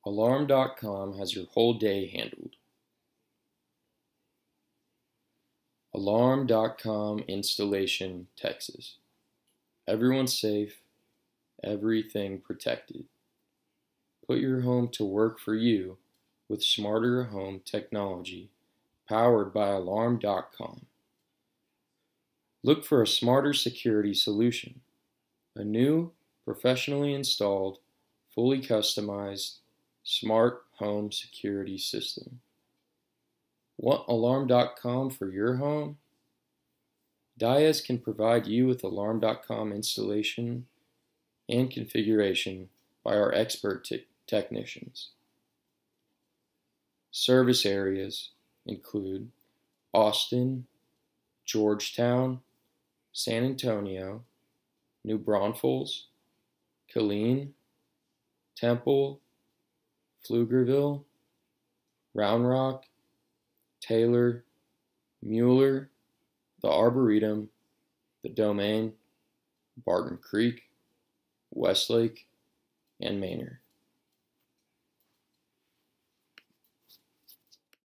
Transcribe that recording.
Alarm.com has your whole day handled. Alarm.com installation, Texas. Everyone's safe, everything protected. Put your home to work for you with smarter home technology powered by Alarm.com. Look for a smarter security solution, a new, professionally installed, fully customized, smart home security system. Want Alarm.com for your home? Dyezz can provide you with Alarm.com installation and configuration by our expert technicians. Service areas include Austin, Georgetown, San Antonio, New Braunfels, Killeen, Temple, Pflugerville, Round Rock, Taylor, Mueller, the Arboretum, the Domain, Barton Creek, Westlake, and Manor.